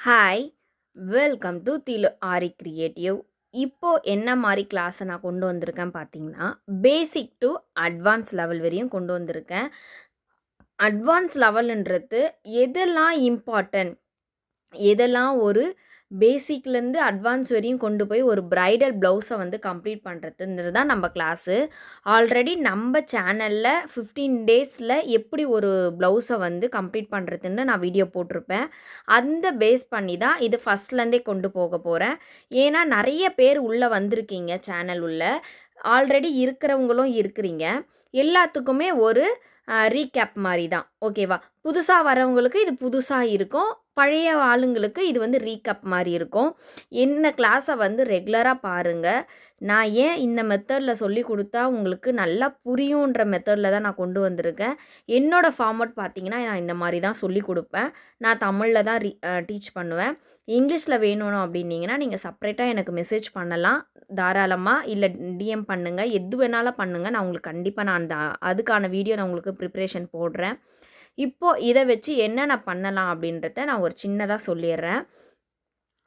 Hi, welcome to Thilu Aari creative. இப்போ என்ன மாரி கிளாஸை நான் கொண்டு வந்திருக்கேன் பார்த்தீங்கன்னா, பேசிக் டு அட்வான்ஸ் லெவல் வரையும் கொண்டு வந்திருக்கேன். அட்வான்ஸ் லெவல்ன்றது எதெல்லாம் இம்பார்ட்டன்ட், எதெல்லாம் ஒரு பேசிக்லேருந்து அட்வான்ஸ் வரையும் கொண்டு போய் ஒரு பிரைடல் ப்ளவுஸை வந்து கம்ப்ளீட் பண்ணுறதுன்றது தான் நம்ம கிளாஸு. ஆல்ரெடி நம்ம சேனலில் 15 டேஸில் எப்படி ஒரு ப்ளவுஸை வந்து கம்ப்ளீட் பண்ணுறதுன்னு நான் வீடியோ போட்டிருப்பேன். அந்த பேஸ் பண்ணி தான் இது ஃபஸ்ட்லேருந்தே கொண்டு போக போகிறேன். ஏன்னா நிறைய பேர் உள்ளே வந்திருக்கீங்க சேனல் உள்ள, ஆல்ரெடி இருக்கிறவங்களும் இருக்கிறீங்க. எல்லாத்துக்குமே ஒரு ரீகேப் மாதிரி தான், ஓகேவா? புதுசாக வரவங்களுக்கு இது புதுசாக இருக்கும், பழைய ஆளுங்களுக்கு இது வந்து ரீகேப் மாதிரி இருக்கும். என்ன கிளாஸை வந்து ரெகுலராக பாருங்கள். நான் ஏன் இந்த மெத்தடில் சொல்லி கொடுத்தா உங்களுக்கு நல்லா புரியுன்ற மெத்தடில் தான் நான் கொண்டு வந்திருக்கேன். என்னோடய ஃபார்மட் பார்த்தீங்கன்னா நான் இந்த மாதிரி தான் சொல்லி கொடுப்பேன். நான் தமிழில் தான் டீச் பண்ணுவேன். இங்கிலீஷில் வேணும் அப்படின்னீங்கன்னா நீங்கள் செப்ரேட்டாக எனக்கு மெசேஜ் பண்ணலாம் தாராளமாக, இல்லை டிஎம் பண்ணுங்கள், எது வேணாலும் பண்ணுங்கள். நான் உங்களுக்கு கண்டிப்பாக நான் அதுக்கான வீடியோ நான் உங்களுக்கு ப்ரிப்ரேஷன் போடுறேன். இப்போது இதை வச்சு என்னென்ன பண்ணலாம் அப்படின்றத நான் ஒரு சின்னதாக சொல்லிடுறேன்.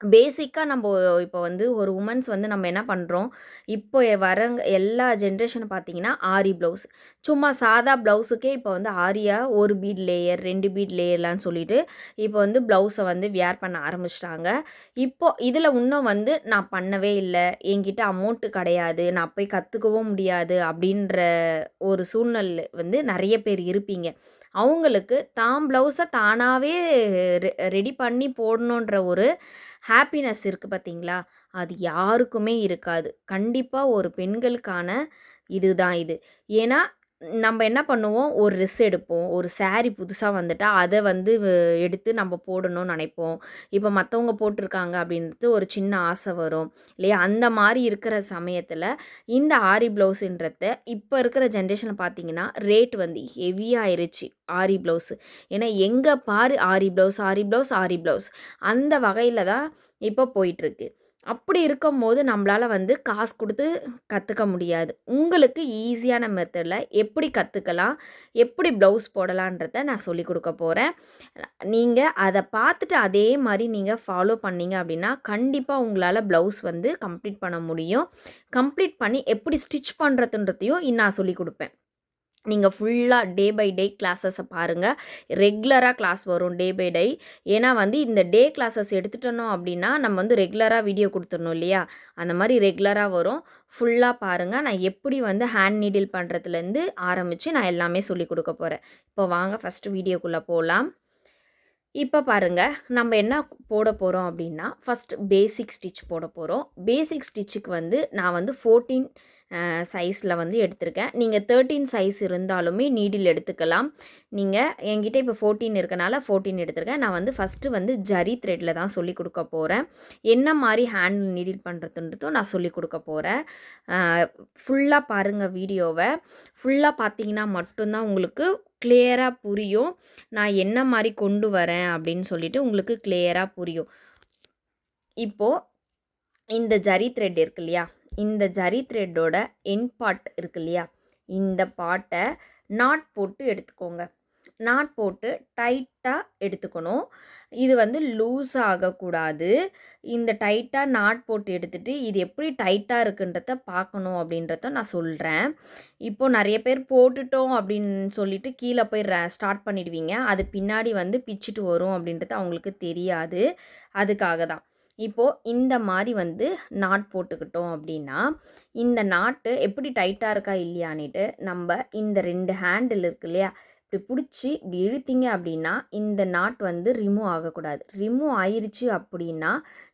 பேசிக்காக நம்ம இப்போ வந்து ஒரு உமன்ஸ் வந்து நம்ம என்ன பண்ணுறோம், இப்போ வரங்க எல்லா ஜென்ரேஷனை பார்த்தீங்கன்னா ஆரி ப்ளவுஸ், சும்மா சாதா ப்ளவுஸுக்கே இப்போ வந்து ஆரியாக ஒரு பீட் லேயர் 2 பீட் லேயர்லான்னு சொல்லிட்டு இப்போ வந்து ப்ளவுஸை வந்து வியர் பண்ண ஆரம்பிச்சிட்டாங்க. இப்போது இதில் இன்னும் வந்து நான் பண்ணவே இல்லை, என்கிட்ட அமௌண்ட்டு கிடையாது, நான் போய் கற்றுக்கவும் முடியாது அப்படின்ற ஒரு சூழ்நிலை வந்து நிறைய பேர் இருப்பீங்க. அவங்களுக்கு தான் ப்ளவுஸை தானாகவே ரெடி பண்ணி போடணுன்ற ஒரு ஹாப்பினஸ் இருக்குது பார்த்தீங்களா? அது யாருக்குமே இருக்காது. கண்டிப்பாக ஒரு பெண்களுக்கான இதுதான் இது. ஏன்னா நம்ம என்ன பண்ணுவோம், ஒரு ட்ரெஸ் எடுப்போம், ஒரு சாரி புதுசா வந்துட்டா அத வந்து எடுத்து நம்ம போடணும்னு நினைப்போம். இப்போ மத்தவங்க போட்டிருக்காங்க அப்படின்றது ஒரு சின்ன ஆசை வரும் இல்லையா? அந்த மாரி இருக்கிற சமயத்தில இந்த ஆரி ப்ளவுஸுன்றத இப்போ இருக்கிற ஜென்ரேஷன்ல பார்த்தீங்கன்னா, ரேட் வந்து ஹெவியா ஆயிருச்சு ஆரி ப்ளவுஸு. ஏன்னா எங்க பாரு ஆரி ப்ளவுஸ், ஆரி ப்ளவுஸ், ஆரி ப்ளவுஸ் அந்த வகையில தான் இப்போ போயிட்டுருக்கு. அப்படி இருக்கும்போது நம்மளால வந்து காசு கொடுத்து கற்றுக்க முடியாது. உங்களுக்கு ஈஸியான மெத்தடில் எப்படி கற்றுக்கலாம், எப்படி ப்ளவுஸ் போடலான்றத நான் சொல்லிக் கொடுக்க போகிறேன். நீங்கள் அதை பார்த்துட்டு அதே மாதிரி நீங்கள் ஃபாலோ பண்ணீங்க அப்படின்னா கண்டிப்பாக உங்களால் ப்ளவுஸ் வந்து கம்ப்ளீட் பண்ண முடியும். கம்ப்ளீட் பண்ணி எப்படி ஸ்டிச் பண்ணுறதுன்றதையும் நான் சொல்லிக் கொடுப்பேன். நீங்கள் ஃபுல்லாக டே பை டே கிளாஸஸை பாருங்கள். ரெகுலராக கிளாஸ் வரும் டே பை டே. ஏன்னா வந்து இந்த டே கிளாஸஸ் எடுத்துட்டோம் அப்படின்னா நம்ம வந்து ரெகுலராக வீடியோ கொடுத்துடணும் இல்லையா? அந்த மாதிரி ரெகுலராக வரும். ஃபுல்லாக பாருங்கள். நான் எப்படி வந்து ஹேண்ட் நீடில் பண்ணுறதுலேருந்து ஆரம்பித்து நான் எல்லாமே சொல்லிக் கொடுக்க போகிறேன். இப்போ வாங்க ஃபஸ்ட்டு வீடியோக்குள்ளே போகலாம். இப்போ பாருங்கள், நம்ம என்ன போட போகிறோம் அப்படின்னா ஃபஸ்ட்டு பேசிக் ஸ்டிச் போட போகிறோம். பேசிக் ஸ்டிச்சுக்கு வந்து நான் வந்து 14 சைஸில் வந்து எடுத்திருக்கேன். நீங்கள் 13 சைஸ் இருந்தாலுமே நீடில் எடுத்துக்கலாம். நீங்கள் என்கிட்ட இப்போ 14 இருக்கனால 14 எடுத்திருக்கேன். நான் வந்து ஃபஸ்ட்டு வந்து ஜரி த்ரெட்டில் தான் சொல்லிக் கொடுக்க போகிறேன். என்ன மாதிரி ஹேண்ட் நீடில் பண்ணுறதுன்றதும் நான் சொல்லிக் கொடுக்க போகிறேன். ஃபுல்லாக பாருங்கள் வீடியோவை. ஃபுல்லாக பார்த்தீங்கன்னா மட்டும்தான் உங்களுக்கு கிளியராக புரியும். நான் என்ன மாதிரி கொண்டு வரேன் அப்படின்னு சொல்லிட்டு உங்களுக்கு கிளியராக புரியும். இப்போது இந்த ஜரி த்ரெட் இருக்கு இல்லையா? இந்த ஜரி த்ரெட்டோட எண்ட் பார்ட் இருக்கு இல்லையா? இந்த பார்ட்டை நாட் போட்டு எடுத்துக்கோங்க. நாட் போட்டு டைட்டாக எடுத்துக்கணும். இது வந்து லூஸ் ஆகக்கூடாது. இந்த டைட்டாக நாட் போட்டு எடுத்துகிட்டு இது எப்படி டைட்டாக இருக்குன்றத பார்க்கணும் அப்படின்றத நான் சொல்கிறேன். இப்போது நிறைய பேர் போட்டுட்டோம் அப்படின்னு சொல்லிட்டு கீழே போய் ஸ்டார்ட் பண்ணிடுவீங்க. அது பின்னாடி வந்து பிச்சுட்டு வரும் அப்படின்றது அவங்களுக்கு தெரியாது. அதுக்காக தான். இப்போது இந்த மாதிரி வந்து நாட் போட்டுக்கிட்டோம் அப்படின்னா இந்த நாட்டு எப்படி டைட்டாக இருக்கா இல்லையான்னுட்டு நம்ம இந்த 2 ஹேண்டில் இருக்கு இல்லையா? இப்படி பிடிச்சி இப்படி இழுத்தீங்க அப்படின்னா இந்த நாட் வந்து ரிமூவ் ஆகக்கூடாது. ரிமூவ் ஆயிருச்சு அப்படின்னா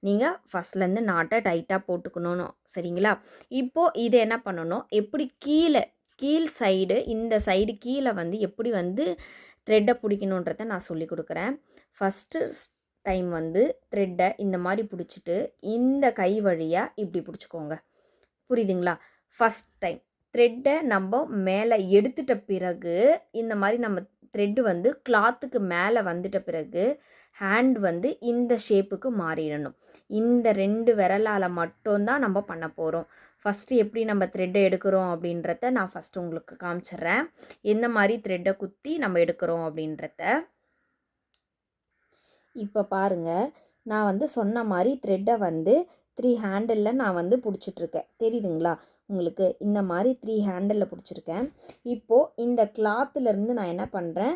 நீங்கள் ஃபஸ்ட்லேருந்து நாட்டை டைட்டாக போட்டுக்கணும். சரிங்களா? இப்போது இதை என்ன பண்ணணும், எப்படி கீழ் சைடு இந்த சைடு கீழே வந்து எப்படி வந்து த்ரெட்டை பிடிக்கணுன்றதை நான் சொல்லி கொடுக்குறேன். ஃபஸ்ட்டு டைம் வந்து த்ரெட்டை இந்த மாதிரி பிடிச்சிட்டு இந்த கை வழியாக இப்படி பிடிச்சிக்கோங்க. புரியுதுங்களா? ஃபஸ்ட் டைம் த்ரெட்டை நம்ம மேலே எடுத்துட்ட பிறகு இந்த மாதிரி நம்ம த்ரெட்டு வந்து கிளாத்துக்கு மேலே வந்துட்ட பிறகு ஹேண்ட் வந்து இந்த ஷேப்புக்கு மாறிடணும். இந்த 2 விரலால் மட்டும்தான் நம்ம பண்ண போகிறோம். ஃபஸ்ட்டு எப்படி நம்ம த்ரெட்டை எடுக்கிறோம் அப்படின்றத நான் ஃபஸ்ட்டு உங்களுக்கு காமிச்சிட்றேன். எந்த மாதிரி த்ரெட்டை குத்தி நம்ம எடுக்கிறோம் அப்படின்றத. இப்போ பாருங்கள், நான் வந்து சொன்ன மாதிரி த்ரெட்டை வந்து 3 ஹேண்டிலில் நான் வந்து பிடிச்சிட்ருக்கேன். தெரியுதுங்களா உங்களுக்கு? இந்த மாதிரி 3 ஹேண்டிலில் பிடிச்சிருக்கேன். இப்போது இந்த கிளாத்துலேருந்து நான் என்ன பண்ணுறேன்,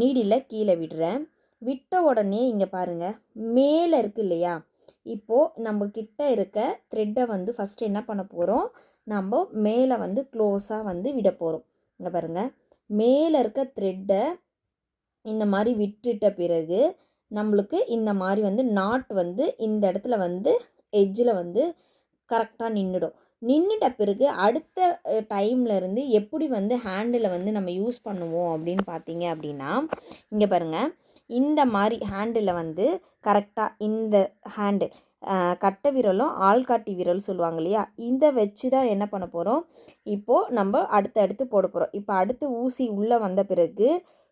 நீடில் கீழே விடுறேன். விட்ட உடனே இங்கே பாருங்கள், மேலே இருக்குது இல்லையா, இப்போது நம்ம கிட்ட இருக்க த்ரெட்டை வந்து ஃபஸ்ட்டு என்ன பண்ண போகிறோம், நம்ம மேலே வந்து க்ளோஸாக வந்து விட போகிறோம். இங்கே பாருங்கள், மேலே இருக்க த்ரெட்டை இந்த மாதிரி விட்டுட்ட பிறகு நம்மளுக்கு இந்த மாதிரி வந்து நாட் வந்து இந்த இடத்துல வந்து எட்ஜில் வந்து கரெக்டாக நின்றுட்ட பிறகு அடுத்த டைம்லேருந்து எப்படி வந்து ஹேண்டிலை வந்து நம்ம யூஸ் பண்ணுவோம் அப்படின்னு பார்த்தீங்க அப்படின்னா, இங்கே பாருங்கள், இந்த மாதிரி ஹேண்டில் வந்து கரெக்டாக இந்த ஹேண்டு கட்டை விரலும் ஆள்காட்டி விரல் சொல்லுவாங்க இல்லையா, இதை வச்சு தான் என்ன பண்ண போகிறோம், இப்போது நம்ம அடுத்து போட போகிறோம். இப்போ அடுத்து ஊசி உள்ளே வந்த பிறகு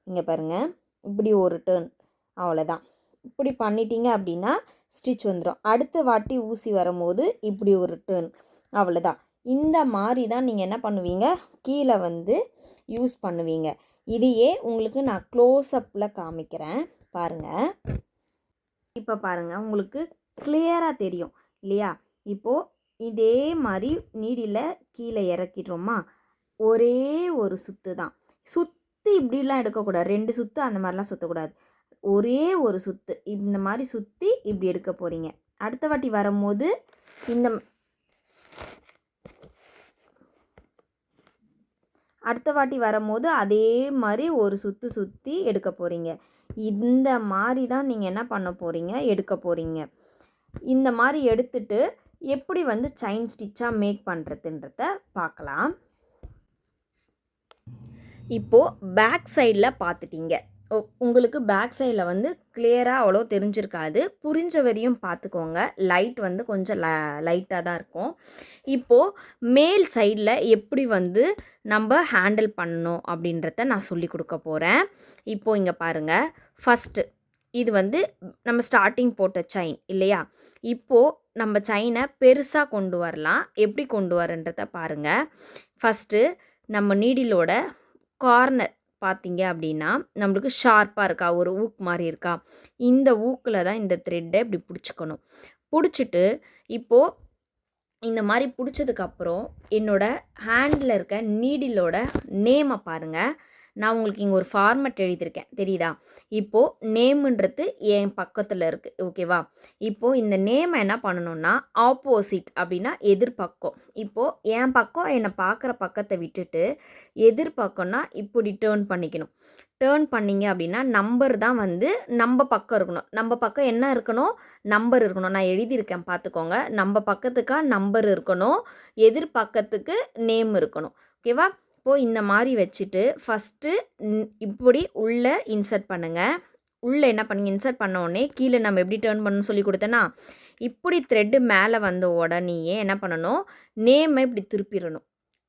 இங்கே பாருங்கள், இப்படி ஒரு டேர்ன், அவ்வளோதான். இப்படி பண்ணிட்டீங்க அப்படின்னா ஸ்டிச் வந்துடும். அடுத்த வாட்டி ஊசி வரும்போது இப்படி ஒரு டேர்ன், அவ்வளோதான். இந்த மாதிரி தான் நீங்கள் என்ன பண்ணுவீங்க, கீழே வந்து யூஸ் பண்ணுவீங்க. இதையே உங்களுக்கு நான் க்ளோஸ்அப்பில் காமிக்கிறேன் பாருங்கள். இப்போ பாருங்கள், உங்களுக்கு கிளியராக தெரியும் இல்லையா? இப்போது இதே மாதிரி நீடில் கீழே இறக்கிடுறோமா, ஒரே ஒரு சுற்று தான். சுற்றி இப்படிலாம் எடுக்கக்கூடாது, 2 சுற்று அந்த மாதிரிலாம் சுற்றக்கூடாது. ஒரே ஒரு சுற்று இந்த மாதிரி சுற்றி இப்படி எடுக்க போகிறீங்க. அடுத்த வாட்டி வரும்போது அதே மாதிரி ஒரு சுற்றி எடுக்க போகிறீங்க. இந்த மாதிரி தான் நீங்கள் என்ன பண்ண போகிறீங்க, எடுக்க போகிறீங்க. இந்த மாதிரி எடுத்துட்டு எப்படி வந்து செயின் ஸ்டிச்சாக மேக் பண்ணுறதுன்றத பார்க்கலாம். இப்போது பேக் சைடில் பார்த்துட்டிங்க, உங்களுக்கு பேக் சைடில் வந்து கிளியராக அவ்வளோ தெரிஞ்சிருக்காது, புரிஞ்ச வரையும் பார்த்துக்கோங்க. லைட் வந்து கொஞ்சம் லைட்டாக தான் இருக்கும். இப்போது மேல் சைடில் எப்படி வந்து நம்ம ஹேண்டில் பண்ணணும் அப்படின்றத நான் சொல்லி கொடுக்க போகிறேன். இப்போது இங்கே பாருங்கள், ஃபஸ்ட்டு இது வந்து நம்ம ஸ்டார்டிங் போட்ட செயின் இல்லையா, இப்போது நம்ம செயினை பெருசாக கொண்டு வரலாம். எப்படி கொண்டு வரன்றத பாருங்கள். ஃபஸ்ட்டு நம்ம நீடிலோட கார்னர் பார்த்தீங்க அப்படின்னா நம்மளுக்கு ஷார்ப்பாக இருக்கா, ஒரு ஊக் மாதிரி இருக்கா, இந்த ஊக்கில் தான் இந்த த்ரெட்டை இப்படி பிடிச்சிக்கணும். பிடிச்சிட்டு இப்போது இந்த மாதிரி பிடிச்சதுக்கப்புறம் என்னோடய ஹேண்டில் இருக்க நீடிலோட நேமை பாருங்கள். நான் உங்களுக்கு இங்கே ஒரு ஃபார்மட் எழுதியிருக்கேன், தெரியுதா? இப்போது நேமுன்றது என் பக்கத்தில் இருக்குது, ஓகேவா? இப்போது இந்த நேமை என்ன பண்ணணுன்னா ஆப்போசிட் அப்படின்னா எதிர்பக்கம். இப்போது என் பக்கம் என்னை பார்க்குற பக்கத்தை விட்டுட்டு எதிர்பக்கம்னா இப்படி டேர்ன் பண்ணிக்கணும். டேர்ன் பண்ணிங்க அப்படின்னா நம்பர் தான் வந்து நம்ம பக்கம் இருக்கணும். நம்ம பக்கம் என்ன இருக்கணும், நம்பர் இருக்கணும். நான் எழுதியிருக்கேன் பார்த்துக்கோங்க. நம்ம பக்கத்துக்காக நம்பர் இருக்கணும், எதிர்பக்கத்துக்கு நேம் இருக்கணும், ஓகேவா? இப்போது இந்த மாதிரி வச்சுட்டு ஃபஸ்ட்டு இப்படி உள்ளே இன்சர்ட் பண்ணுங்கள். உள்ளே என்ன பண்ணுங்க, இன்சர்ட் பண்ண உடனே கீழே நம்ம எப்படி டேர்ன் பண்ணணும்னு சொல்லி கொடுத்தேன்னா, இப்படி த்ரெட்டு மேலே வந்த உடனேயே என்ன பண்ணணும், நேமை இப்படி திருப்பிடணும்.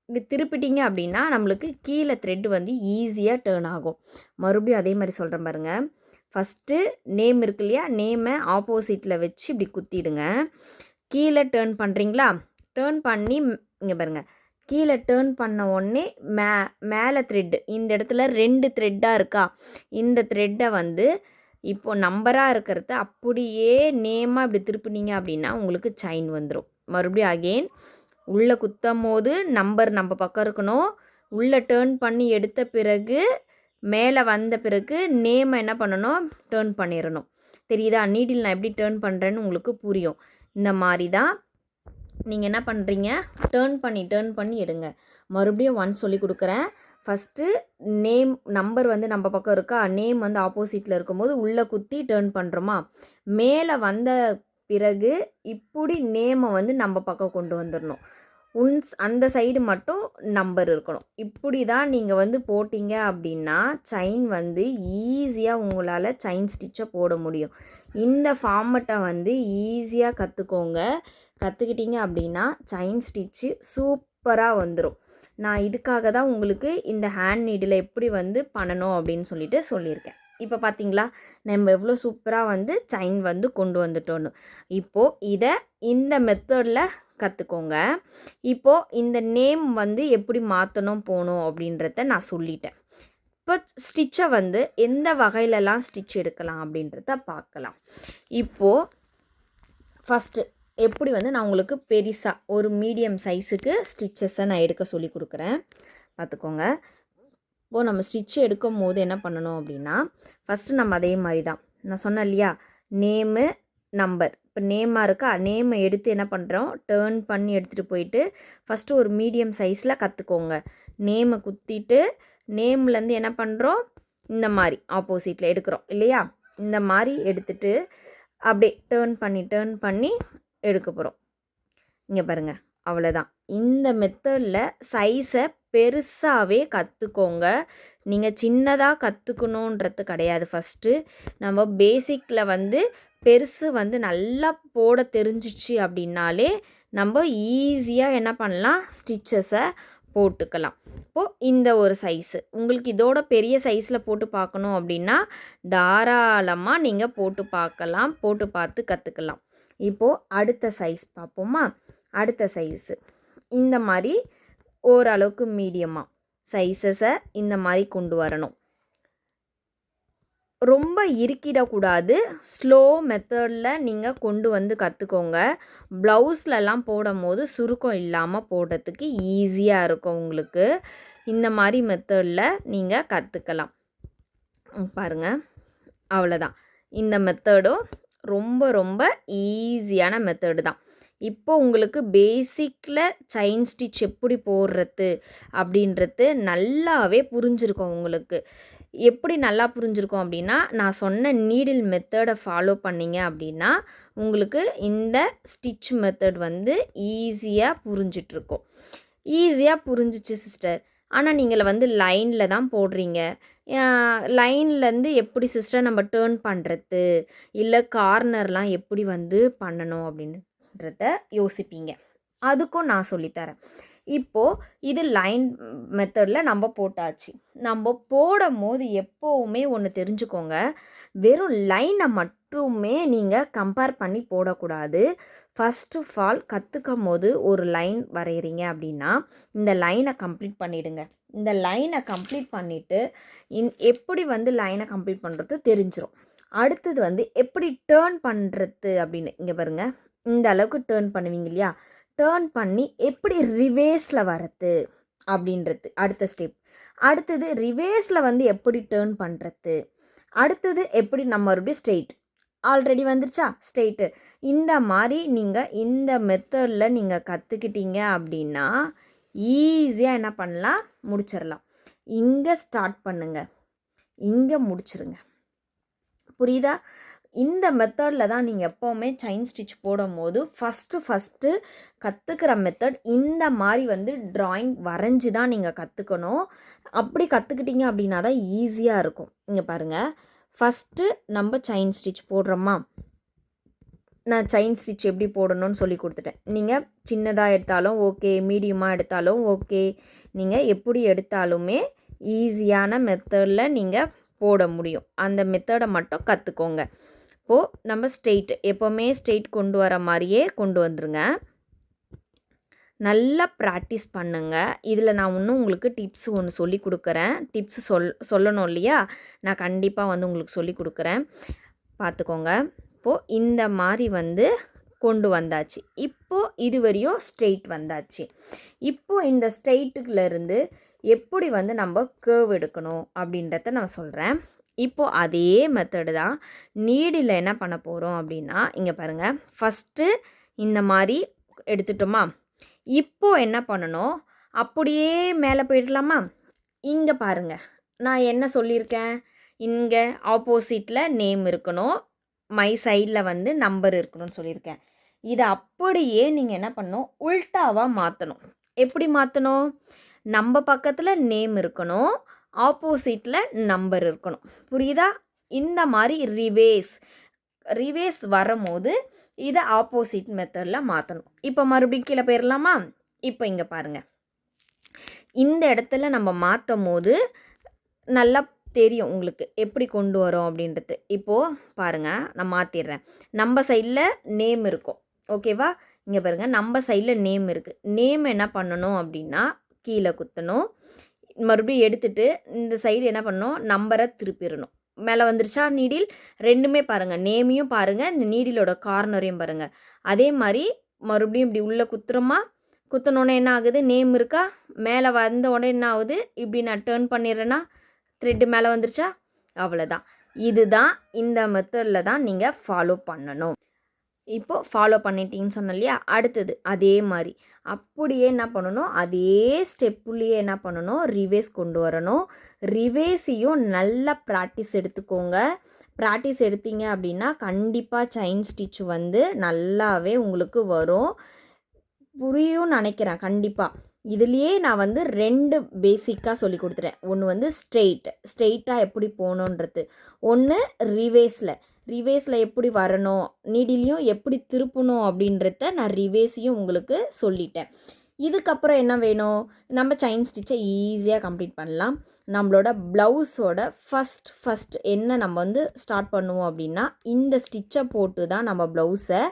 இப்படி திருப்பிட்டிங்க அப்படின்னா நம்மளுக்கு கீழே த்ரெட்டு வந்து ஈஸியாக டேர்ன் ஆகும். மறுபடியும் அதே மாதிரி சொல்கிறேன் பாருங்கள். ஃபஸ்ட்டு நேம் இருக்கு இல்லையா, நேமை ஆப்போசிட்டில் வச்சு இப்படி குத்திடுங்க. கீழே டேர்ன் பண்ணுறீங்களா, டேர்ன் பண்ணி இங்கே பாருங்கள், கீழே டேர்ன் பண்ண உடனே மேலே த்ரெட்டு இந்த இடத்துல 2 த்ரெட்டாக இருக்கா, இந்த த்ரெட்டை வந்து இப்போது நம்பராக இருக்கிறத அப்படியே நேமாக இப்படி திருப்பினீங்க அப்படின்னா உங்களுக்கு செயின் வந்துடும். மறுபடியும் அகெயின் உள்ளே குத்தும் போது நம்பர் நம்ம பக்கம் இருக்கணும். உள்ளே டேர்ன் பண்ணி எடுத்த பிறகு மேலே வந்த பிறகு நேமை என்ன பண்ணணும், டேர்ன் பண்ணிடணும். தெரியுதா? நீடில் நான் எப்படி டேர்ன் பண்ணுறேன்னு உங்களுக்கு புரியும். இந்த மாதிரி தான் நீங்கள் என்ன பண்ணுறீங்க, டேர்ன் பண்ணி எடுங்க. மறுபடியும் ஒன் சொல்லி கொடுக்குறேன். ஃபஸ்ட்டு நேம் நம்பர் வந்து நம்ம பக்கம் இருக்கா, நேம் வந்து ஆப்போசிட்டில் இருக்கும்போது உள்ளே குத்தி டேர்ன் பண்ணுறோமா, மேலே வந்த பிறகு இப்படி நேமை வந்து நம்ம பக்கம் கொண்டு வந்துடணும். அந்த சைடு மட்டும் நம்பர் இருக்கணும். இப்படி தான் நீங்கள் வந்து போட்டிங்க அப்படின்னா செயின் வந்து ஈஸியாக உங்களால் செயின் ஸ்டிச்சை போட முடியும். இந்த ஃபார்மட்டை வந்து ஈஸியாக கற்றுக்கோங்க. கற்றுக்கிட்டிங்க அப்படின்னா செயின் ஸ்டிச்சு சூப்பராக வந்துடும். நான் இதுக்காக தான் உங்களுக்கு இந்த ஹேண்ட் நீடில் எப்படி வந்து பண்ணணும் அப்படின்னு சொல்லியிருக்கேன். இப்போ பார்த்தீங்களா, நம்ம எவ்வளோ சூப்பராக வந்து செயின் வந்து கொண்டு வந்துட்டோன்னு. இப்போது இதை இந்த மெத்தடில் கற்றுக்கோங்க. இப்போது இந்த நேம் வந்து எப்படி மாற்றணும் போகணும் அப்படின்றத நான் சொல்லிட்டேன். இப்போ ஸ்டிச்சை வந்து எந்த வகையிலலாம் ஸ்டிச் எடுக்கலாம் அப்படின்றத பார்க்கலாம். இப்போது ஃபஸ்ட்டு எப்படி வந்து நான் உங்களுக்கு பெருசாக ஒரு மீடியம் சைஸுக்கு ஸ்டிச்சஸை நான் எடுக்க சொல்லி கொடுக்குறேன், பார்த்துக்கோங்க. இப்போது நம்ம ஸ்டிச் எடுக்கும் போது என்ன பண்ணணும் அப்படின்னா, ஃபஸ்ட்டு நம்ம அதே மாதிரி தான் நான் சொன்னேன் இல்லையா, நேமு நம்பர். இப்போ நேமாக இருக்கா, நேமை எடுத்து என்ன பண்ணுறோம், டேர்ன் பண்ணி எடுத்துகிட்டு போயிட்டு ஃபஸ்ட்டு ஒரு மீடியம் சைஸில் கற்றுக்கோங்க. நேமை குத்திட்டு நேம்லேருந்து என்ன பண்ணுறோம், இந்த மாதிரி ஆப்போசிட்டில் எடுக்கிறோம் இல்லையா, இந்த மாதிரி எடுத்துகிட்டு அப்படியே டேர்ன் பண்ணி எடுக்க போகிறோம். இங்கே பாருங்கள், அவ்வளோதான். இந்த மெத்தடில் சைஸை பெருசாகவே கற்றுக்கோங்க. நீங்கள் சின்னதாக கற்றுக்கணுன்றது கிடையாது. ஃபஸ்ட்டு நம்ம பேசிக்கில் வந்து பெருசு வந்து நல்லா போட தெரிஞ்சிச்சு அப்படின்னாலே நம்ம ஈஸியாக என்ன பண்ணலாம், ஸ்டிச்சஸை போட்டுக்கலாம். இப்போது இந்த ஒரு சைஸு உங்களுக்கு இதோட பெரிய சைஸில் போட்டு பார்க்கணும் அப்படின்னா தாராளமாக நீங்கள் போட்டு பார்க்கலாம், போட்டு பார்த்து கற்றுக்கலாம். இப்போது அடுத்த சைஸ் பார்ப்போமா. அடுத்த சைஸு இந்த மாதிரி ஓரளவுக்கு மீடியமாக சைஸஸை இந்த மாதிரி கொண்டு வரணும். ரொம்ப இறுக்கிடக்கூடாது. ஸ்லோ மெத்தடில் நீங்கள் கொண்டு வந்து கற்றுக்கோங்க. ப்ளவுஸ்லலாம் போடும் போது சுருக்கம் இல்லாமல் போடுறதுக்கு ஈஸியாக இருக்கும் உங்களுக்கு. இந்த மாதிரி மெத்தடில் நீங்கள் கற்றுக்கலாம். பாருங்கள், அவ்வளோதான். இந்த மெத்தடும் ரொம்ப ரொம்ப ஈஸியான மெத்தடு தான். இப்போ உங்களுக்கு பேசிக்கில் செயின் ஸ்டிச் எப்படி போடுறது அப்படின்றது நல்லாவே புரிஞ்சிருக்கும் உங்களுக்கு. எப்படி நல்லா புரிஞ்சிருக்கும் அப்படின்னா, நான் சொன்ன நீடில் மெத்தடை ஃபாலோ பண்ணிங்க அப்படின்னா உங்களுக்கு இந்த ஸ்டிச் மெத்தட் வந்து ஈஸியாக புரிஞ்சிட்ருக்கும். ஈஸியாக புரிஞ்சிச்சு சிஸ்டர், ஆனால் நீங்கள் வந்து லைனில் தான் போடுறீங்க, லைன்லேருந்து எப்படி சிஸ்டர் நம்ம டேர்ன் பண்ணுறது, இல்லை கார்னர்லாம் எப்படி வந்து பண்ணணும் அப்படின்றத யோசிப்பீங்க. அதுக்கும் நான் சொல்லித்தரேன். இப்போது இது லைன் மெத்தடில் நம்ம போட்டாச்சு. நம்ம போடும் போது எப்போவுமே ஒன்று தெரிஞ்சுக்கோங்க, வெறும் லைனை மட்டுமே நீங்கள் கம்பேர் பண்ணி போடக்கூடாது. ஃபஸ்ட் ஆஃப் ஆல் கற்றுக்கும் போது ஒரு லைன் வரைகிறீங்க அப்படின்னா இந்த லைனை கம்ப்ளீட் பண்ணிவிடுங்க. இந்த லைனை கம்ப்ளீட் பண்ணிவிட்டு எப்படி வந்து லைனை கம்ப்ளீட் பண்ணுறது தெரிஞ்சிடும். அடுத்தது வந்து எப்படி டேர்ன் பண்ணுறது அப்படின்னு, இங்கே பாருங்கள், இந்த அளவுக்கு டேர்ன் பண்ணுவீங்க இல்லையா, டேர்ன் பண்ணி எப்படி ரிவேர்ஸில் வரது அப்படின்றது அடுத்த ஸ்டெப். அடுத்தது ரிவேர்ஸில் வந்து எப்படி டேர்ன் பண்ணுறது, அடுத்தது எப்படி நம்ம மறுபடியும் ஸ்ட்ரெயிட், ஆல்ரெடி வந்துருச்சா ஸ்ட்ரெயிட்டு. இந்த மாதிரி நீங்கள் இந்த மெத்தடில் நீங்கள் கற்றுக்கிட்டீங்க அப்படின்னா ஈஸியாக என்ன பண்ணலாம், முடிச்சிடலாம். இங்கே ஸ்டார்ட் பண்ணுங்கள், இங்கே முடிச்சிருங்க. புரியுதா? இந்த மெத்தடில் தான் நீங்கள் எப்போவுமே செயின் ஸ்டிச் போடும் போது ஃபஸ்ட்டு கற்றுக்கிற மெத்தட் இந்த மாதிரி வந்து ட்ராயிங் வரைஞ்சி தான் நீங்கள் கற்றுக்கணும். அப்படி கற்றுக்கிட்டீங்க அப்படின்னா தான் ஈஸியாக இருக்கும். இங்கே பாருங்கள், ஃபஸ்ட்டு நம்ம செயின் ஸ்டிச் போடுறோமா, நான் செயின் ஸ்டிச் எப்படி போடணும்னு சொல்லி கொடுத்துட்டேன். நீங்கள் சின்னதாக எடுத்தாலும் ஓகே, மீடியமாக எடுத்தாலும் ஓகே, நீங்கள் எப்படி எடுத்தாலுமே ஈஸியான மெத்தடில் நீங்கள் போட முடியும். அந்த மெத்தடை மட்டும் கற்றுக்கோங்க. இப்போது நம்ம ஸ்ட்ரெயிட், எப்போவுமே ஸ்ட்ரெயிட் கொண்டு வர மாதிரியே கொண்டு வந்துருங்க. நல்லா ப்ராக்டிஸ் பண்ணுங்கள். இதில் நான் இன்னும் உங்களுக்கு டிப்ஸ் ஒன்று சொல்லி கொடுக்குறேன். டிப்ஸ் சொல்லணும் இல்லையா, நான் கண்டிப்பாக வந்து உங்களுக்கு சொல்லி கொடுக்குறேன், பார்த்துக்கோங்க. இப்போது இந்த மாதிரி வந்து கொண்டு வந்தாச்சு. இப்போது இதுவரையும் ஸ்ட்ரெயிட் வந்தாச்சு. இப்போது இந்த ஸ்ட்ரெயிட்டுலேருந்து எப்படி வந்து நம்ம கேர்வ் எடுக்கணும் அப்படின்றத நான் சொல்கிறேன். இப்போது அதே மெத்தடு தான் நீடில் என்ன பண்ண போகிறோம் அப்படின்னா, இங்கே பாருங்கள், ஃபஸ்ட்டு இந்த மாதிரி எடுத்துட்டோமா, இப்போது என்ன பண்ணணும், அப்படியே மேலே போயிடலாமா. இங்கே பாருங்கள், நான் என்ன சொல்லியிருக்கேன், இங்கே ஆப்போசிட்டில் நேம் இருக்கணும், மை சைடில் வந்து நம்பர் இருக்கணும்னு சொல்லியிருக்கேன். இதை அப்படியே நீங்கள் என்ன பண்ணணும், உல்ட்டாவாக மாற்றணும். எப்படி மாற்றணும், நம்ம பக்கத்தில் நேம் இருக்கணும், ஆப்போசிட்டில் நம்பர் இருக்கணும். புரியுதா? இந்த மாதிரி ரிவேர்ஸ் வரும்போது இதை ஆப்போசிட் மெத்தடில் மாற்றணும். இப்போ மறுபடியும் கீழே போயிடலாமா. இப்போ இங்கே பாருங்கள், இந்த இடத்துல நம்ம மாற்றும் போது நல்லா தெரியும் உங்களுக்கு எப்படி கொண்டு வரோம் அப்படின்றது. இப்போது பாருங்கள், நான் மாற்றிடுறேன். நம்ம சைடில் நேம் இருக்கும், ஓகேவா. இங்கே பாருங்கள், நம்ம சைடில் நேம் இருக்குது. நேம் என்ன பண்ணணும் அப்படின்னா கீழே குத்தணும். மறுபடியும் எடுத்துட்டு இந்த சைடு என்ன பண்ணணும், நம்பரை திருப்பிடணும். மேலே வந்துருச்சா நீடில்? ரெண்டுமே பாருங்கள், நேமையும் பாருங்கள், இந்த நீடிலோட கார்னரையும் பாருங்கள். அதே மாதிரி மறுபடியும் இப்படி உள்ளே குத்துறோமா, குத்தினோடனே என்ன ஆகுது, நேம் இருக்கா, மேலே வந்த உடனே என்ன ஆகுது, இப்படி நான் டேர்ன் பண்ணிடுறேன்னா த்ரெட்டு மேலே வந்துருச்சா, அவ்வளோதான். இதுதான் இந்த மெத்தடில் தான் நீங்கள் ஃபாலோ பண்ணணும். இப்போது ஃபாலோ பண்ணிட்டீங்கன்னு சொன்னேன் இல்லையா, அடுத்தது அதே மாதிரி அப்படியே என்ன பண்ணணும், அதே ஸ்டெப்புலேயே என்ன பண்ணணும், ரிவேஸ் கொண்டு வரணும். ரிவேஸையும் நல்லா ப்ராக்டிஸ் எடுத்துக்கோங்க. ப்ராக்டிஸ் எடுத்தீங்க அப்படின்னா கண்டிப்பாக செயின் ஸ்டிச் வந்து நல்லாவே உங்களுக்கு வரும். புரியும் நினைக்கிறேன் கண்டிப்பாக. இதுலேயே நான் வந்து 2 பேசிக்காக சொல்லி கொடுத்துட்டேன். ஒன்று வந்து ஸ்ட்ரெயிட்டாக எப்படி போகணுன்றது, ஒன்று ரிவேஸில் எப்படி வரணும், நீடிலையும் எப்படி திருப்பணும் அப்படின்றத நான் ரிவேஸையும் உங்களுக்கு சொல்லிட்டேன். இதுக்கப்புறம் என்ன வேணும், நம்ம செயின் ஸ்டிச்சை ஈஸியாக கம்ப்ளீட் பண்ணலாம். நம்மளோட ப்ளவுஸோட ஃபஸ்ட் என்ன நம்ம வந்து ஸ்டார்ட் பண்ணுவோம் அப்படின்னா, இந்த ஸ்டிச்சை போட்டு தான் நம்ம ப்ளவுஸை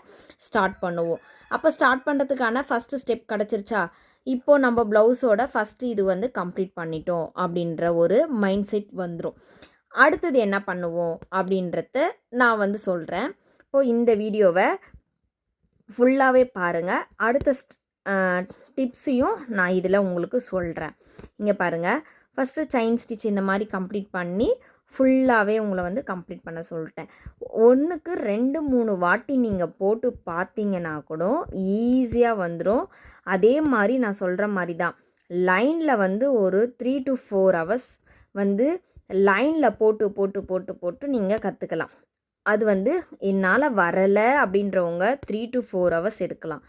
ஸ்டார்ட் பண்ணுவோம். அப்போ ஸ்டார்ட் பண்ணுறதுக்கான ஃபஸ்ட்டு ஸ்டெப் கிடச்சிருச்சா, இப்போது நம்ம ப்ளவுஸோட ஃபஸ்ட்டு இது வந்து கம்ப்ளீட் பண்ணிட்டோம் அப்படின்ற ஒரு மைண்ட் செட் வந்துடும். அடுத்தது என்ன பண்ணுவோம் அப்படின்றத நான் வந்து சொல்கிறேன். இப்போது இந்த வீடியோவை ஃபுல்லாகவே பாருங்கள். அடுத்த டிப்ஸையும் நான் இதில் உங்களுக்கு சொல்கிறேன். இங்கே பாருங்கள், ஃபஸ்ட்டு செயின் ஸ்டிச் இந்த மாதிரி கம்ப்ளீட் பண்ணி ஃபுல்லாகவே உங்களை வந்து கம்ப்ளீட் பண்ண சொல்லிட்டேன். 1க்கு 2-3 வாட்டி நீங்கள் போட்டு பார்த்தீங்கன்னா கூட ஈஸியாக வந்துடும். அதே மாதிரி நான் சொல்கிற மாதிரி தான், லைனில் வந்து ஒரு 3 to 4 hours வந்து லைனில் போட்டு நீங்கள் கற்றுக்கலாம். அது வந்து என்னால் வரலை அப்படின்றவங்க 3 to 4 hours எடுக்கலாம்.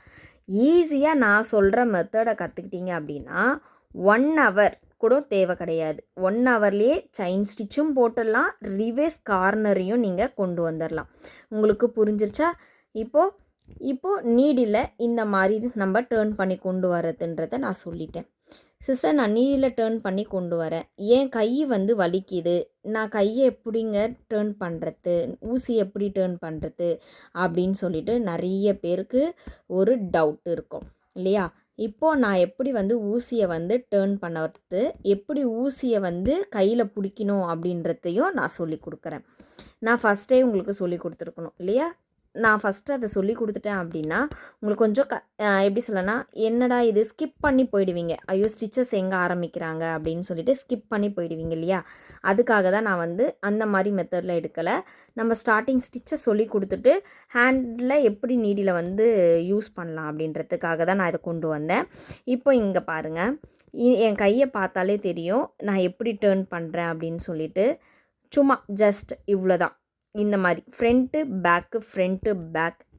ஈஸியாக நான் சொல்கிற மெத்தடை கற்றுக்கிட்டீங்க அப்படின்னா 1 hour கூட தேவை கிடையாது. 1 hourலேயே செயின் ஸ்டிச்சும் போட்டுடலாம், ரிவேஸ் கார்னரையும் நீங்கள் கொண்டு வந்துடலாம். உங்களுக்கு புரிஞ்சிருச்சா? இப்போது நீடில் இந்த மாதிரி நம்ம டேர்ன் பண்ணி கொண்டு வரதுன்றதை நான் சொல்லிட்டேன். சிஸ்டர், நான் நீடில் டேர்ன் பண்ணி கொண்டு வரேன், என் கை வந்து வலிக்குது, நான் கையை எப்படிங்க டேர்ன் பண்ணுறது, ஊசி எப்படி டேர்ன் பண்ணுறது அப்படின்னு சொல்லிட்டு நிறைய பேருக்கு ஒரு டவுட் இருக்கும் இல்லையா? இப்போது நான் எப்படி வந்து ஊசியை வந்து டேர்ன் பண்ணுறது, எப்படி ஊசியை வந்து கையில் பிடிக்கணும் அப்படின்றதையும் நான் சொல்லி கொடுக்குறேன். நான் ஃபஸ்ட்டே உங்களுக்கு சொல்லி கொடுத்துருக்கணும் இல்லையா? நான் ஃபஸ்ட்டு அதை சொல்லி கொடுத்துட்டேன் அப்படின்னா உங்களுக்கு கொஞ்சம் எப்படி சொல்லனா, என்னடா இது ஸ்கிப் பண்ணி போயிடுவீங்க, ஐயோ ஸ்டிச்சஸ் எங்கே ஆரம்பிக்கிறாங்க அப்படின்னு சொல்லிட்டு ஸ்கிப் பண்ணி போயிடுவீங்க இல்லையா? அதுக்காக தான் நான் வந்து அந்த மாதிரி மெத்தடில் எடுக்கலை. நம்ம ஸ்டார்டிங் ஸ்டிச்சை சொல்லி கொடுத்துட்டு ஹேண்டில் எப்படி நீடில் வந்து யூஸ் பண்ணலாம் அப்படின்றதுக்காக தான் நான் இதை கொண்டு வந்தேன். இப்போ இங்கே பாருங்கள், என் கையை பார்த்தாலே தெரியும் நான் எப்படி டேர்ன் பண்ணுறேன் அப்படின்னு சொல்லிட்டு. சும்மா ஜஸ்ட் இவ்வளோ தான், இந்த மாதிரி ஃப்ரண்ட்டு பேக்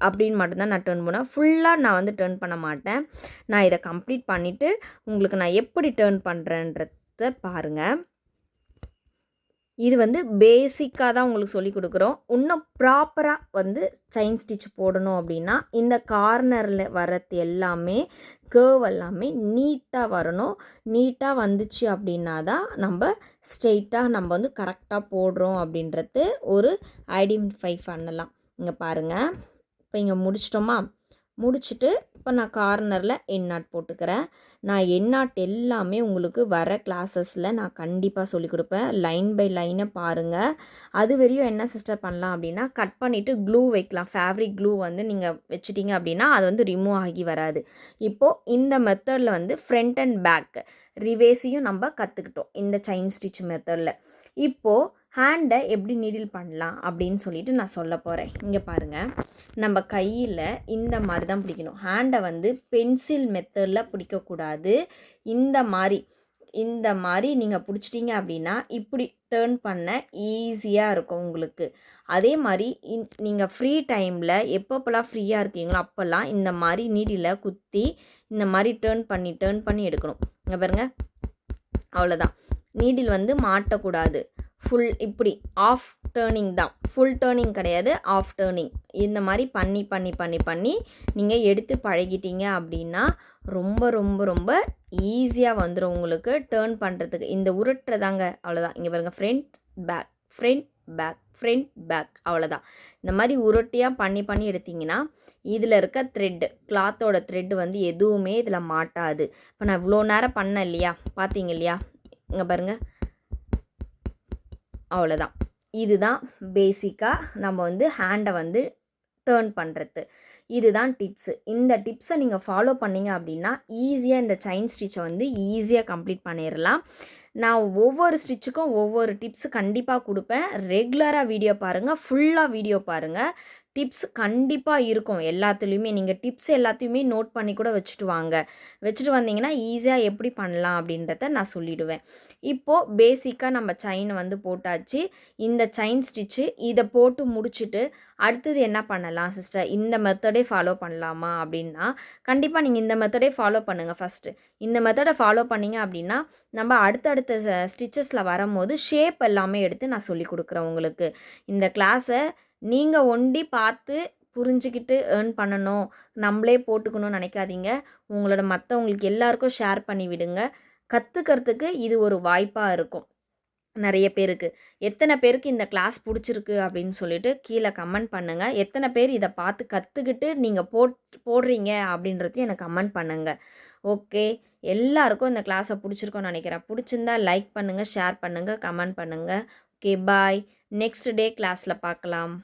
அப்படின்னு மட்டும்தான் நான் டேர்ன் பண்ணுவேன். ஃபுல்லாக நான் வந்து டேர்ன் பண்ண மாட்டேன். நான் இதை கம்ப்ளீட் பண்ணிவிட்டு உங்களுக்கு நான் எப்படி டேர்ன் பண்ணுறேன்றத பாருங்கள். இது வந்து பேசிக்காக தான் உங்களுக்கு சொல்லி கொடுக்குறோம். இன்னும் ப்ராப்பராக வந்து செயின் ஸ்டிச் போடணும் அப்படின்னா இந்த கார்னரில் வரது எல்லாமே கேர்வ் எல்லாமே நீட்டாக வரணும். நீட்டாக வந்துச்சு அப்படின்னா தான் நம்ம ஸ்ட்ரெயிட்டாக நம்ம வந்து கரெக்டாக போடுறோம் அப்படின்றது ஒரு ஐடென்டிஃபை பண்ணலாம். இங்கே பாருங்கள், இப்போ இங்கே முடிச்சிட்டோமா, முடிச்சுட்டு இப்போ நான் கார்னரில் எண்ணாட் போட்டுக்கிறேன். நான் எண்ணாட் எல்லாமே உங்களுக்கு வர கிளாஸஸில் நான் கண்டிப்பாக சொல்லிக் கொடுப்பேன். லைன் பை லைனை பாருங்கள். அது வரையும் என்ன சிஸ்டர் பண்ணலாம் அப்படின்னா, கட் பண்ணிவிட்டு க்ளூ வைக்கலாம். ஃபேப்ரிக் க்ளூ வந்து நீங்கள் வச்சுட்டிங்க அப்படின்னா அது வந்து ரிமூவ் ஆகி வராது. இப்போது இந்த மெத்தடில் வந்து ஃப்ரண்ட் அண்ட் பேக் ரிவேஸையும் நம்ம கற்றுக்கிட்டோம் இந்த செயின் ஸ்டிச் மெத்தடில். இப்போது ஹேண்டை எப்படி நீடில் பண்ணலாம் அப்படின்னு சொல்லிட்டு நான் சொல்ல போகிறேன். இங்கே பாருங்கள், நம்ம கையில் இந்த மாதிரி தான் பிடிக்கணும். ஹேண்டை வந்து பென்சில் மெத்தடில் பிடிக்கக்கூடாது. இந்த மாதிரி நீங்கள் பிடிச்சிட்டிங்க அப்படின்னா இப்படி டேர்ன் பண்ண ஈஸியாக இருக்கும் உங்களுக்கு. அதே மாதிரி நீங்கள் ஃப்ரீ டைமில் எப்பப்போலாம் ஃப்ரீயாக இருக்கீங்களோ அப்போல்லாம் இந்த மாதிரி நீடில் குத்தி இந்த மாதிரி டேர்ன் பண்ணி எடுக்கணும். இங்கே பாருங்கள், அவ்வளோதான். நீடில் வந்து மாட்டக்கூடாது. ஃபுல் இப்படி ஆஃப் டேர்னிங் தான், ஃபுல் டேர்னிங் கிடையாது, ஆஃப் டேர்னிங். இந்த மாதிரி பண்ணி நீங்கள் எடுத்து பழகிட்டீங்க அப்படின்னா ரொம்ப ரொம்ப ரொம்ப ஈஸியாக வந்துடும் உங்களுக்கு டேர்ன் பண்ணுறதுக்கு. இந்த உருட்டுறதாங்க, அவ்வளோதான். இங்கே பாருங்கள், ஃப்ரண்ட் பேக் அவ்வளோதான். இந்த மாதிரி உருட்டியாக பண்ணி எடுத்திங்கன்னா இதில் இருக்க கிளாத்தோட த்ரெட்டு வந்து எதுவுமே இதில் மாட்டாது. இப்போ நான் இவ்வளோ நேரம் பண்ணேன் இல்லையா, பார்த்தீங்க இல்லையா, இங்கே பாருங்கள், அவ்வளோதான். இதுதான் பேசிக்காக நம்ம வந்து ஹேண்டை வந்து டேர்ன் பண்ணுறது. இதுதான் டிப்ஸு. இந்த டிப்ஸை நீங்கள் ஃபாலோ பண்ணிங்க அப்படின்னா ஈஸியாக இந்த செயின் ஸ்டிச்சை வந்து ஈஸியாக கம்ப்ளீட் பண்ணிடலாம். நான் ஒவ்வொரு ஸ்டிச்சுக்கும் ஒவ்வொரு டிப்ஸு கண்டிப்பாக கொடுப்பேன். ரெகுலராக வீடியோ பாருங்கள், ஃபுல்லாக வீடியோ பாருங்கள். டிப்ஸ் கண்டிப்பாக இருக்கும் எல்லாத்துலேயுமே. நீங்கள் டிப்ஸ் எல்லாத்தையுமே நோட் பண்ணி கூட வச்சுட்டு வாங்க. வச்சுட்டு வந்தீங்கன்னா ஈஸியாக எப்படி பண்ணலாம் அப்படின்றத நான் சொல்லிவிடுவேன். இப்போது பேசிக்காக நம்ம செயின் வந்து போட்டாச்சு. இந்த செயின் ஸ்டிச்சு இதை போட்டு முடிச்சுட்டு அடுத்தது என்ன பண்ணலாம் சிஸ்டர், இந்த மெத்தடே ஃபாலோ பண்ணலாமா அப்படின்னா, கண்டிப்பாக நீங்கள் இந்த மெத்தடே ஃபாலோ பண்ணுங்கள். ஃபஸ்ட்டு இந்த மெத்தடை ஃபாலோ பண்ணிங்க அப்படின்னா நம்ம அடுத்தடுத்த ஸ்டிச்சஸில் வரும்போது ஷேப் எல்லாமே எடுத்து நான் சொல்லி கொடுக்குறேன் உங்களுக்கு. இந்த கிளாஸை நீங்கள் ஒண்டி பார்த்து புரிஞ்சுக்கிட்டு ஏர்ன் பண்ணணும், நம்மளே போட்டுக்கணும்னு நினைக்காதீங்க. மற்றவங்களுக்கு எல்லாருக்கும் ஷேர் பண்ணி விடுங்க. கற்றுக்கிறதுக்கு இது ஒரு வாய்ப்பாக இருக்கும் நிறைய பேருக்கு. எத்தனை பேருக்கு இந்த கிளாஸ் பிடிச்சிருக்கு அப்படின்னு சொல்லிட்டு கீழே கமெண்ட் பண்ணுங்கள். எத்தனை பேர் இதை பார்த்து கற்றுக்கிட்டு நீங்கள் போடுறீங்க அப்படின்றதையும் எனக்கு கமெண்ட் பண்ணுங்கள். ஓகே, எல்லாருக்கும் இந்த கிளாஸை பிடிச்சிருக்கோன்னு நினைக்கிறேன். பிடிச்சிருந்தா லைக் பண்ணுங்கள், ஷேர் பண்ணுங்கள், கமெண்ட் பண்ணுங்கள். ஓகே, பாய். நெக்ஸ்ட் டே கிளாஸில் பார்க்கலாம்.